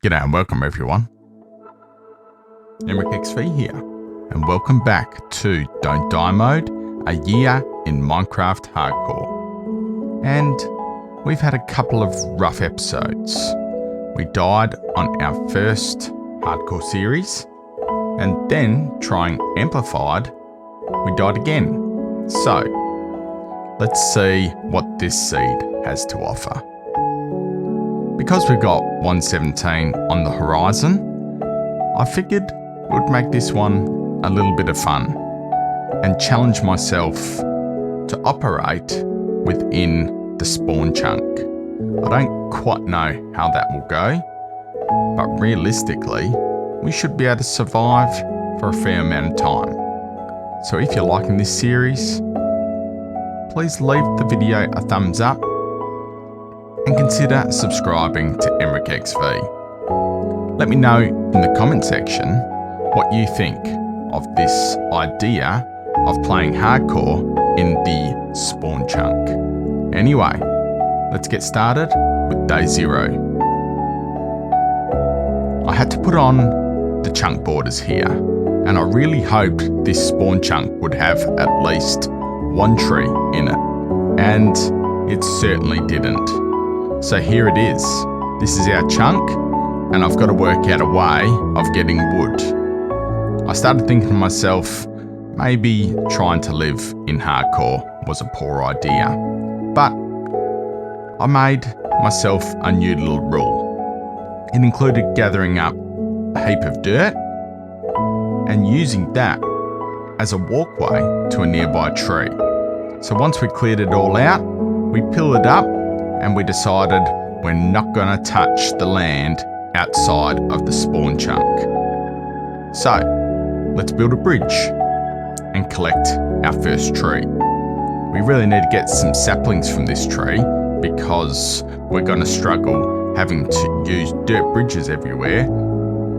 G'day and welcome everyone. EmrickXV here, and welcome back to Don't Die Mode, a year in Minecraft Hardcore. And we've had a couple of rough episodes. We died on our first Hardcore series, and then trying Amplified, we died again. So, let's see what this seed has to offer. Because we've got 117 on the horizon, I figured it would make this one a little bit of fun and challenge myself to operate within the spawn chunk. I don't quite know how that will go, but realistically, we should be able to survive for a fair amount of time. So if you're liking this series, please leave the video a thumbs up and consider subscribing to EmrickXV. Let me know in the comment section what you think of this idea of playing hardcore in the spawn chunk. Anyway, let's get started with day 0. I had to put on the chunk borders here, and I really hoped this spawn chunk would have at least one tree in it, and it certainly didn't. So here it is. This is our chunk, and I've got to work out a way of getting wood. I started thinking to myself, maybe trying to live in hardcore was a poor idea. But I made myself a new little rule. It included gathering up a heap of dirt and using that as a walkway to a nearby tree. So once we cleared it all out, we pillared up and we decided we're not going to touch the land outside of the spawn chunk. So, let's build a bridge and collect our first tree. We really need to get some saplings from this tree because we're going to struggle having to use dirt bridges everywhere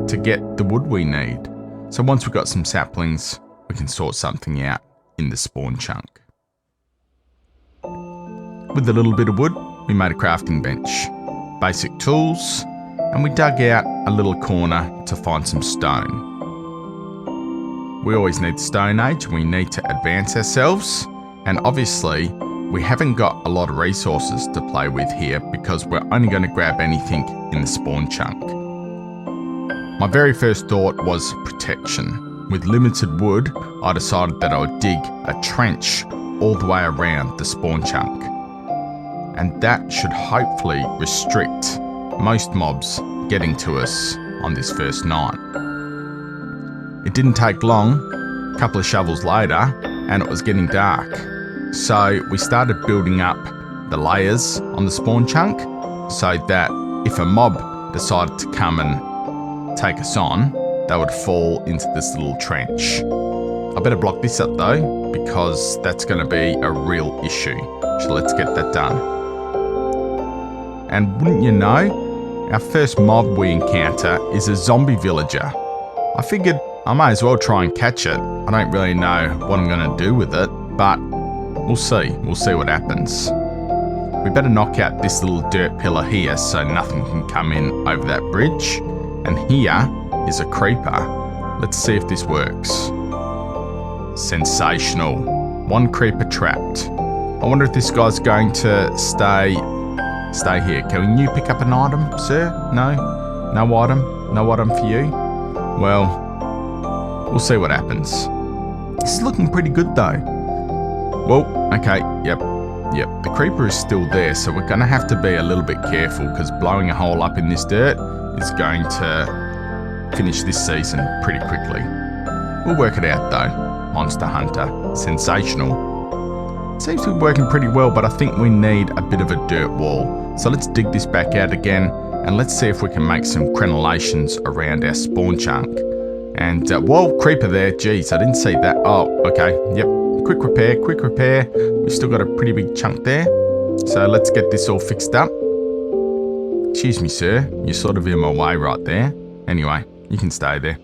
to get the wood we need. So once we've got some saplings, we can sort something out in the spawn chunk. With a little bit of wood, we made a crafting bench, basic tools, and we dug out a little corner to find some stone. We always need Stone Age, and we need to advance ourselves, and obviously we haven't got a lot of resources to play with here because we're only going to grab anything in the spawn chunk. My very first thought was protection. With limited wood, I decided that I would dig a trench all the way around the spawn chunk. And that should hopefully restrict most mobs getting to us on this first night. It didn't take long, a couple of shovels later, and it was getting dark. So we started building up the layers on the spawn chunk so that if a mob decided to come and take us on, they would fall into this little trench. I better block this up though, because that's going to be a real issue. So let's get that done. And wouldn't you know, our first mob we encounter is a zombie villager. I figured I may as well try and catch it. I don't really know what I'm going to do with it, but we'll see. We'll see what happens. We better knock out this little dirt pillar here so nothing can come in over that bridge. And here is a creeper. Let's see if this works. Sensational. One creeper trapped. I wonder if this guy's going to stay here. Can you pick up an item, sir? No? No item? No item for you? Well, we'll see what happens. This is looking pretty good though. Well, okay, yep. The creeper is still there, so we're going to have to be a little bit careful because blowing a hole up in this dirt is going to finish this season pretty quickly. We'll work it out though. Monster Hunter. Sensational. Seems to be working pretty well, but I think we need a bit of a dirt wall. So let's dig this back out again, and let's see if we can make some crenellations around our spawn chunk. And, whoa, creeper there. Jeez, I didn't see that. Oh, okay. Yep. Quick repair. We've still got a pretty big chunk there. So let's get this all fixed up. Excuse me, sir. You're sort of in my way right there. Anyway, you can stay there.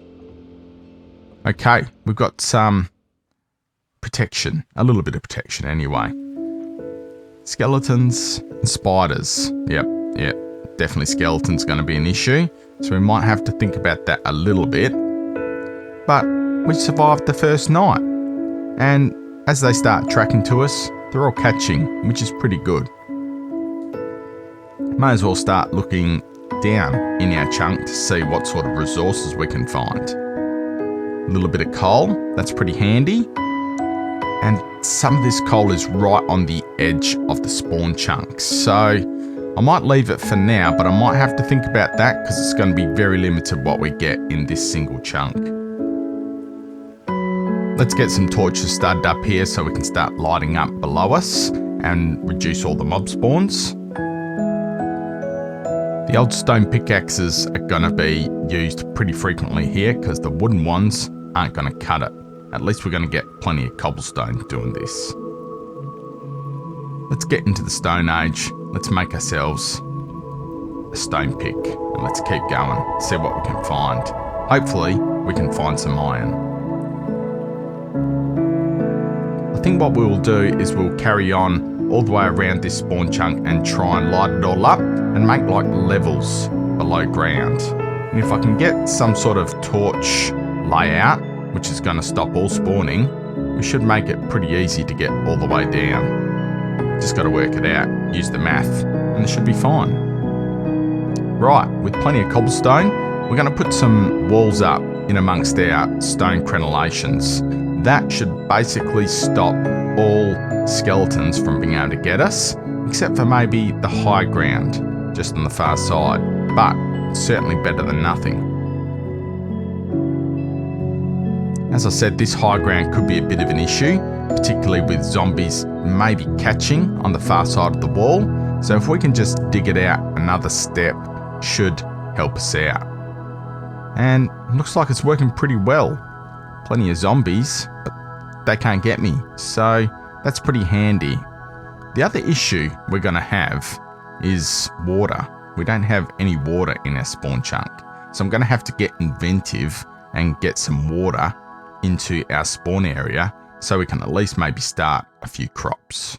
Okay, we've got some protection, a little bit of protection anyway. Skeletons and spiders. Yep, definitely skeletons going to be an issue. so we might have to think about that a little bit. But we survived the first night, and as they start tracking to us, they're all catching, which is pretty good. May as well start looking down in our chunk to see what sort of resources we can find. A little bit of coal, that's pretty handy. And some of this coal is right on the edge of the spawn chunk. So I might leave it for now, but I might have to think about that because it's going to be very limited what we get in this single chunk. Let's get some torches started up here so we can start lighting up below us and reduce all the mob spawns. The old stone pickaxes are going to be used pretty frequently here because the wooden ones aren't going to cut it. At least we're going to get plenty of cobblestone doing this. Let's get into the Stone Age. Let's make ourselves a stone pick and let's keep going, see what we can find. Hopefully we can find some iron. I think what we will do is we'll carry on all the way around this spawn chunk and try and light it all up and make like levels below ground. And if I can get some sort of torch layout, which is going to stop all spawning, we should make it pretty easy to get all the way down. Just got to work it out, use the math, and it should be fine. Right, with plenty of cobblestone, we're going to put some walls up in amongst our stone crenellations. That should basically stop all skeletons from being able to get us, except for maybe the high ground just on the far side, but it's certainly better than nothing. As I said, this high ground could be a bit of an issue, particularly with zombies maybe catching on the far side of the wall. So if we can just dig it out another step, should help us out. And it looks like it's working pretty well. Plenty of zombies, but they can't get me. So that's pretty handy. The other issue we're going to have is water. We don't have any water in our spawn chunk. So I'm going to have to get inventive and get some water into our spawn area so we can at least maybe start a few crops.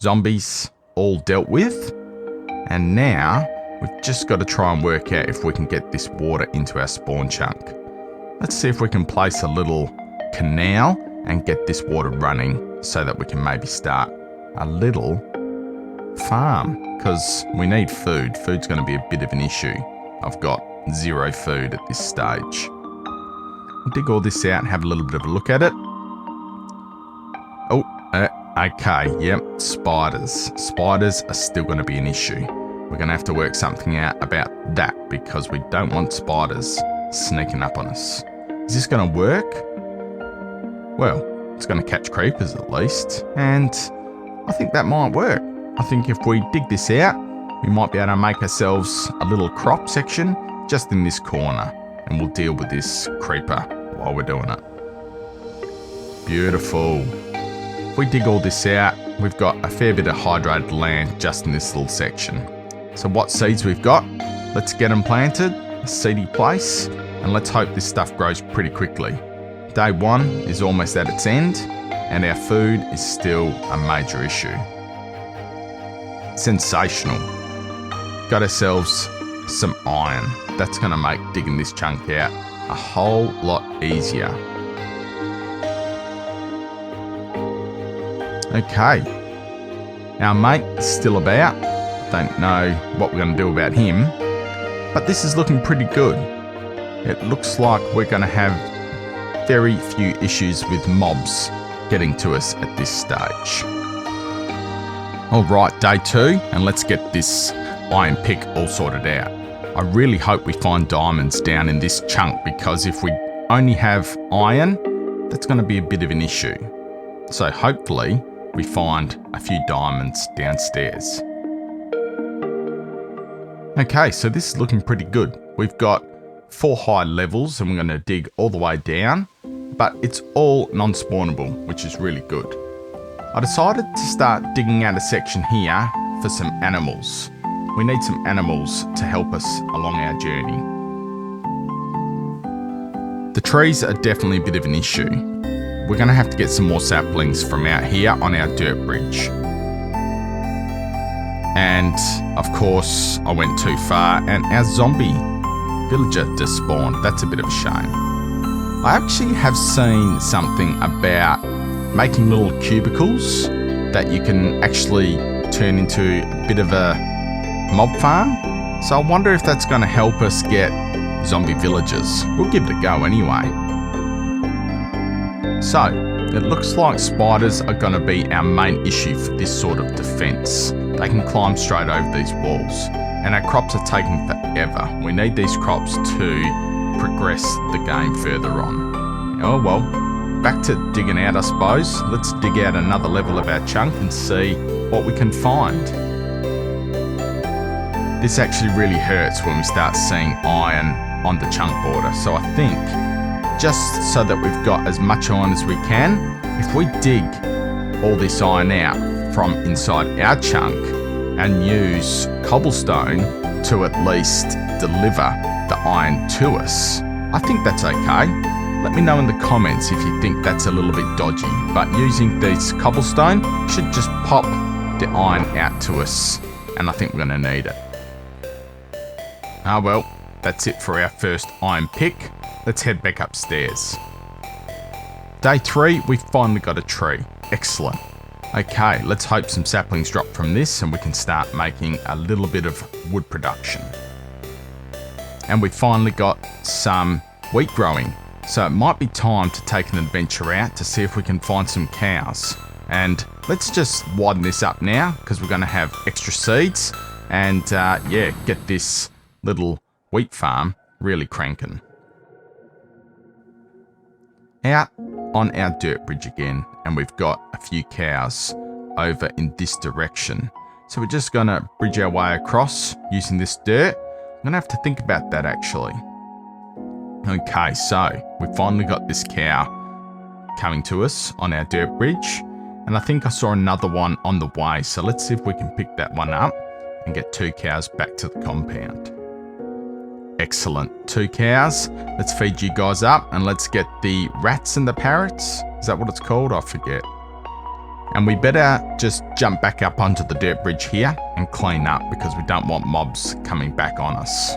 Zombies all dealt with, and now we've just got to try and work out if we can get this water into our spawn chunk. Let's see if we can place a little canal and get this water running so that we can maybe start a little farm, because we need food. Food's going to be a bit of an issue. I've got 0 food at this stage. We'll dig all this out and have a little bit of a look at it. Oh, okay, yep, spiders. Spiders are still going to be an issue. We're going to have to work something out about that because we don't want spiders sneaking up on us. Is this going to work? Well, it's going to catch creepers at least, and I think that might work. I think if we dig this out, we might be able to make ourselves a little crop section just in this corner, and we'll deal with this creeper while we're doing it. Beautiful. If we dig all this out, we've got a fair bit of hydrated land just in this little section. So what seeds we've got, let's get them planted, a seedy place, and let's hope this stuff grows pretty quickly. Day 1 is almost at its end, and our food is still a major issue. Sensational. Got ourselves some iron. That's going to make digging this chunk out a whole lot easier. Okay. Our mate is still about. Don't know what we're going to do about him, but this is looking pretty good. It looks like we're going to have very few issues with mobs getting to us at this stage. Alright, day 2, and let's get this iron pick all sorted out. I really hope we find diamonds down in this chunk, because if we only have iron, that's going to be a bit of an issue. So hopefully we find a few diamonds downstairs. Okay, so this is looking pretty good. We've got 4 high levels and we're going to dig all the way down, but it's all non-spawnable, which is really good. I decided to start digging out a section here for some animals. We need some animals to help us along our journey. The trees are definitely a bit of an issue. We're going to have to get some more saplings from out here on our dirt bridge. And of course, I went too far and our zombie villager just spawned. That's a bit of a shame. I actually have seen something about making little cubicles that you can actually turn into a bit of a mob farm. So I wonder if that's going to help us get zombie villagers. We'll give it a go anyway. So, it looks like spiders are going to be our main issue for this sort of defense. They can climb straight over these walls. And our crops are taking forever. We need these crops to progress the game further on. Oh well, back to digging out I suppose. Let's dig out another level of our chunk and see what we can find. This actually really hurts when we start seeing iron on the chunk border. So I think, just so that we've got as much iron as we can, if we dig all this iron out from inside our chunk and use cobblestone to at least deliver the iron to us, I think that's okay. Let me know in the comments if you think that's a little bit dodgy, but using this cobblestone should just pop the iron out to us, and I think we're going to need it. Ah well, that's it for our first iron pick. Let's head back upstairs. Day 3, we finally got a tree. Excellent. Okay, let's hope some saplings drop from this and we can start making a little bit of wood production. And we finally got some wheat growing. So it might be time to take an adventure out to see if we can find some cows. And let's just widen this up now because we're going to have extra seeds and yeah, get this little wheat farm really cranking. Out on our dirt bridge again, and we've got a few cows over in this direction. So we're just going to bridge our way across using this dirt. I'm going to have to think about that actually. Okay, so we finally got this cow coming to us on our dirt bridge, and I think I saw another one on the way. So let's see if we can pick that one up and get 2 cows back to the compound. Excellent, 2 cows. Let's feed you guys up and let's get the rats and the parrots. Is that what it's called? I forget. And we better just jump back up onto the dirt bridge here and clean up because we don't want mobs coming back on us.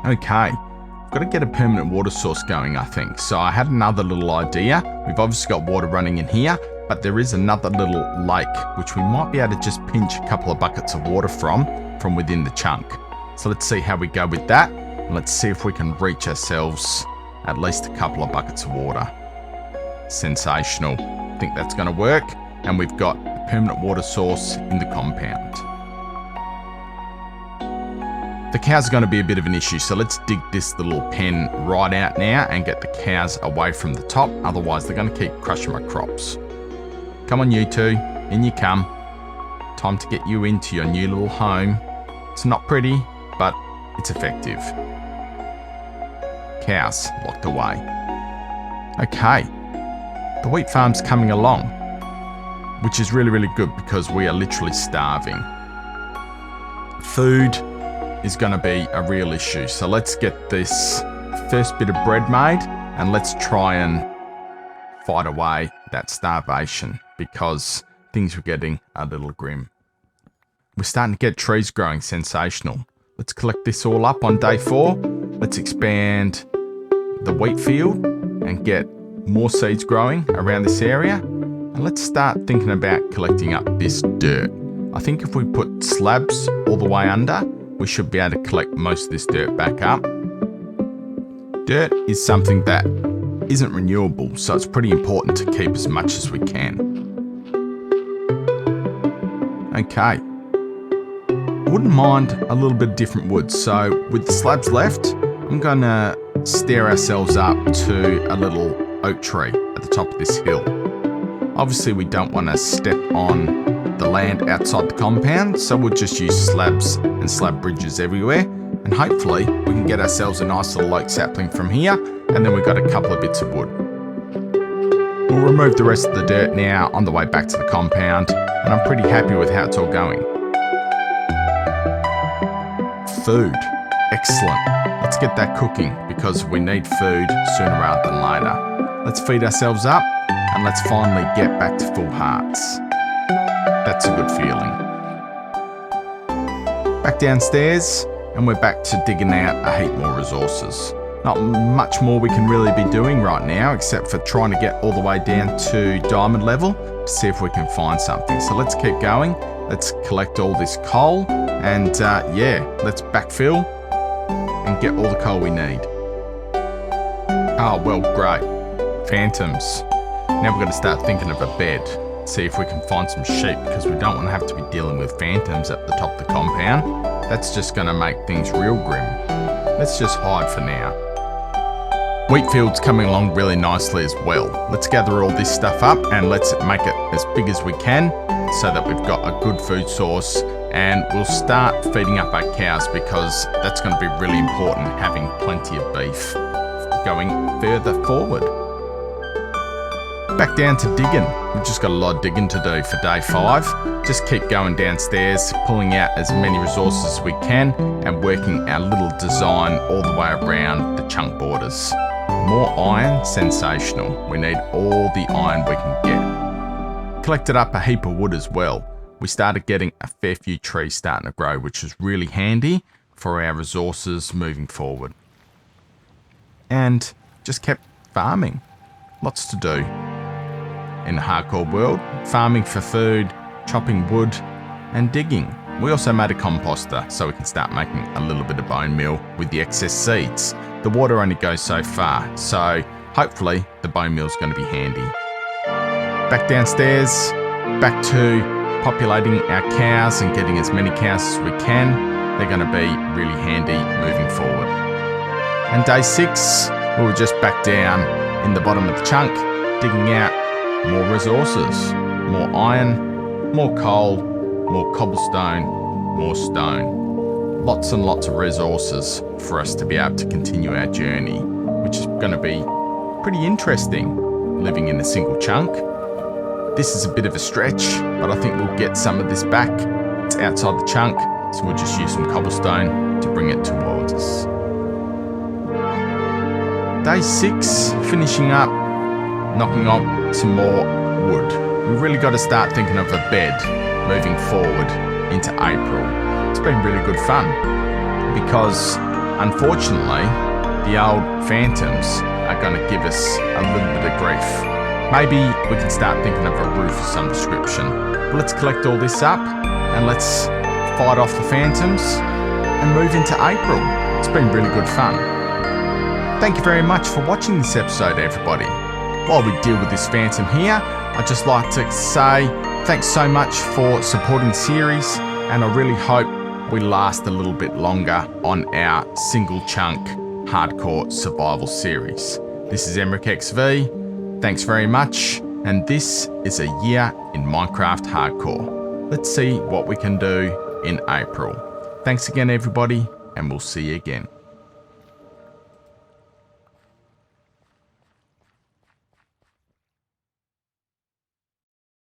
Okay, we've got to get a permanent water source going, I think. So I had another little idea. We've obviously got water running in here, but there is another little lake which we might be able to just pinch a couple of buckets of water from within the chunk. So let's see how we go with that, and let's see if we can reach ourselves at least a couple of buckets of water. Sensational. I think that's going to work, and we've got a permanent water source in the compound. The cows are going to be a bit of an issue, so let's dig this little pen right out now and get the cows away from the top, otherwise they're going to keep crushing my crops. Come on you two, in you come. Time to get you into your new little home. It's not pretty, but it's effective. Cows locked away. Okay, the wheat farm's coming along, which is really, really good because we are literally starving. Food is going to be a real issue, so let's get this first bit of bread made and let's try and fight away that starvation because things were getting a little grim. We're starting to get trees growing. Sensational. Let's collect this all up on day 4. Let's expand the wheat field and get more seeds growing around this area. And let's start thinking about collecting up this dirt. I think if we put slabs all the way under, we should be able to collect most of this dirt back up. Dirt is something that isn't renewable, so it's pretty important to keep as much as we can. Okay. I wouldn't mind a little bit of different wood. So with the slabs left, I'm going to stair ourselves up to a little oak tree at the top of this hill. Obviously we don't want to step on the land outside the compound, so we'll just use slabs and slab bridges everywhere, and hopefully we can get ourselves a nice little oak sapling from here, and then we've got a couple of bits of wood. We'll remove the rest of the dirt now on the way back to the compound, and I'm pretty happy with how it's all going. Food. Excellent. Let's get that cooking because we need food sooner rather than later. Let's feed ourselves up and let's finally get back to full hearts. That's a good feeling. Back downstairs and we're back to digging out a heap more resources. Not much more we can really be doing right now, except for trying to get all the way down to diamond level to see if we can find something. So let's keep going. Let's collect all this coal and yeah, let's backfill and get all the coal we need. Oh, well, great. Phantoms. Now we're going to start thinking of a bed. See if we can find some sheep, because we don't want to have to be dealing with phantoms at the top of the compound. That's just going to make things real grim. Let's just hide for now. Wheat field's coming along really nicely as well. Let's gather all this stuff up and let's make it as big as we can so that we've got a good food source, and we'll start feeding up our cows, because that's going to be really important, having plenty of beef going further forward. Back down to digging. We've just got a lot of digging to do for day 5. Just keep going downstairs, pulling out as many resources as we can and working our little design all the way around the chunk borders. More iron, sensational. We need all the iron we can get. Collected up a heap of wood as well. We started getting a fair few trees starting to grow, which is really handy for our resources moving forward. And just kept farming. Lots to do in the hardcore world. Farming for food, chopping wood, and digging. We also made a composter so we can start making a little bit of bone meal with the excess seeds. The water only goes so far, so hopefully the bone meal is going to be handy. Back downstairs, back to populating our cows and getting as many cows as we can. They're going to be really handy moving forward. And day 6, we were just back down in the bottom of the chunk, digging out more resources, more iron, more coal, more cobblestone, more stone. Lots and lots of resources for us to be able to continue our journey, which is going to be pretty interesting, living in a single chunk. This is a bit of a stretch, but I think we'll get some of this back. It's outside the chunk, so we'll just use some cobblestone to bring it towards us. Day 6, finishing up, knocking off some more wood. We've really got to start thinking of a bed moving forward into April. It's been really good fun, because unfortunately the old phantoms are going to give us a little bit of grief. Maybe we can start thinking of a roof of some description. But let's collect all this up and let's fight off the phantoms and move into April. It's been really good fun. Thank you very much for watching this episode, everybody. While we deal with this phantom here, I'd just like to say thanks so much for supporting the series, and I really hope we last a little bit longer on our single chunk hardcore survival series. This is EmrickXV. Thanks very much, and this is a year in Minecraft Hardcore. Let's see what we can do in April. Thanks again, everybody, and we'll see you again.